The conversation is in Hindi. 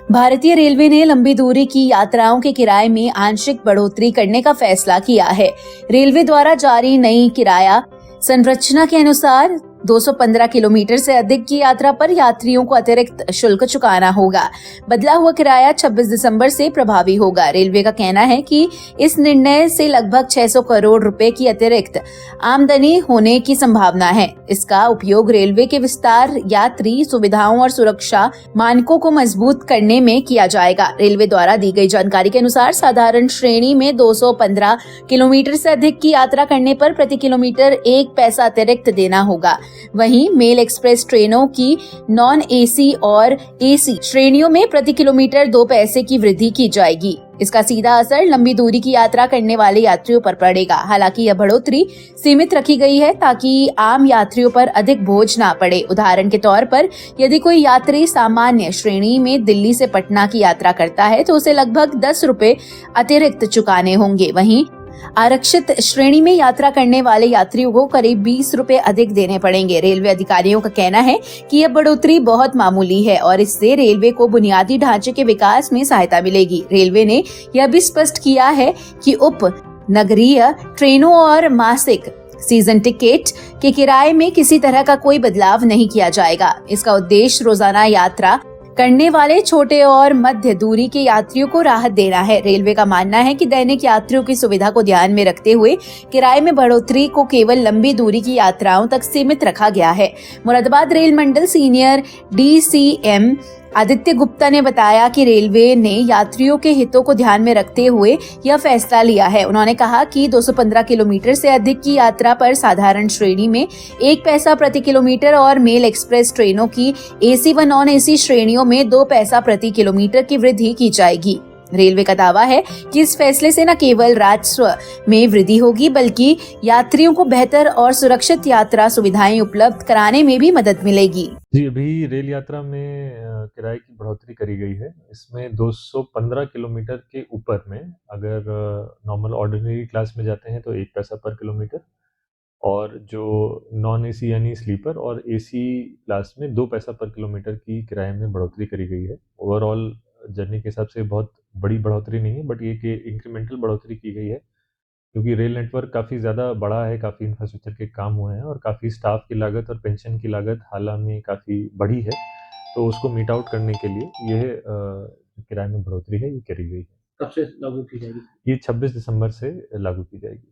भारतीय रेलवे ने लंबी दूरी की यात्राओं के किराए में आंशिक बढ़ोतरी करने का फैसला किया है। रेलवे द्वारा जारी नई किराया संरचना के अनुसार 215 किलोमीटर से अधिक की यात्रा पर यात्रियों को अतिरिक्त शुल्क चुकाना होगा। बदला हुआ किराया 26 दिसंबर से प्रभावी होगा। रेलवे का कहना है कि इस निर्णय से लगभग 600 करोड़ रुपए की अतिरिक्त आमदनी होने की संभावना है। इसका उपयोग रेलवे के विस्तार, यात्री सुविधाओं और सुरक्षा मानकों को मजबूत करने में किया जाएगा। रेलवे द्वारा दी गई जानकारी के अनुसार साधारण श्रेणी में 215 किलोमीटर से अधिक की यात्रा करने पर प्रति किलोमीटर 1 पैसा अतिरिक्त देना होगा। वहीं मेल एक्सप्रेस ट्रेनों की नॉन एसी और एसी श्रेणियों में प्रति किलोमीटर 2 पैसे की वृद्धि की जाएगी। इसका सीधा असर लंबी दूरी की यात्रा करने वाले यात्रियों पर पड़ेगा। हालांकि यह बढ़ोतरी सीमित रखी गई है ताकि आम यात्रियों पर अधिक बोझ ना पड़े। उदाहरण के तौर पर यदि कोई यात्री सामान्य श्रेणी में दिल्ली से पटना की यात्रा करता है तो उसे लगभग 10 रुपए अतिरिक्त चुकाने होंगे। वहीं आरक्षित श्रेणी में यात्रा करने वाले यात्रियों को करीब 20 रुपए अधिक देने पड़ेंगे। रेलवे अधिकारियों का कहना है कि यह बढ़ोतरी बहुत मामूली है और इससे रेलवे को बुनियादी ढांचे के विकास में सहायता मिलेगी। रेलवे ने यह भी स्पष्ट किया है कि उप नगरीय ट्रेनों और मासिक सीजन टिकट के किराए में किसी तरह का कोई बदलाव नहीं किया जाएगा। इसका उद्देश्य रोजाना यात्रा करने वाले छोटे और मध्य दूरी के यात्रियों को राहत देना है। रेलवे का मानना है कि दैनिक यात्रियों की सुविधा को ध्यान में रखते हुए किराए में बढ़ोतरी को केवल लंबी दूरी की यात्राओं तक सीमित रखा गया है। मुरादाबाद रेल मंडल सीनियर DCM आदित्य गुप्ता ने बताया कि रेलवे ने यात्रियों के हितों को ध्यान में रखते हुए यह फैसला लिया है। उन्होंने कहा कि 215 किलोमीटर से अधिक की यात्रा पर साधारण श्रेणी में 1 पैसा प्रति किलोमीटर और मेल एक्सप्रेस ट्रेनों की एसी व नॉन एसी श्रेणियों में 2 पैसा प्रति किलोमीटर की वृद्धि की जाएगी। रेलवे का दावा है कि इस फैसले से न केवल राजस्व में वृद्धि होगी बल्कि यात्रियों को बेहतर और सुरक्षित यात्रा सुविधाएं उपलब्ध कराने में भी मदद मिलेगी। जी, अभी रेल यात्रा में किराए की बढ़ोतरी करी गई है। इसमें 215 किलोमीटर के ऊपर में अगर नॉर्मल ऑर्डिनरी क्लास में जाते हैं तो 1 पैसा पर किलोमीटर, और जो नॉन एसी यानी स्लीपर और एसी क्लास में 2 पैसा पर किलोमीटर की किराए में बढ़ोतरी करी गई है। ओवरऑल जर्नी के हिसाब से बहुत बड़ी बढ़ोतरी नहीं है, बट ये कि इंक्रीमेंटल बढ़ोतरी की गई है क्योंकि रेल नेटवर्क काफ़ी ज़्यादा बड़ा है, काफ़ी इंफ्रास्ट्रक्चर के काम हुए हैं और काफ़ी स्टाफ की लागत और पेंशन की लागत हाल में काफ़ी बढ़ी है। तो उसको मीट आउट करने के लिए यह किराए में बढ़ोतरी है, ये करी गई है। कब से लागू की जाएगी? ये 26 दिसंबर से लागू की जाएगी।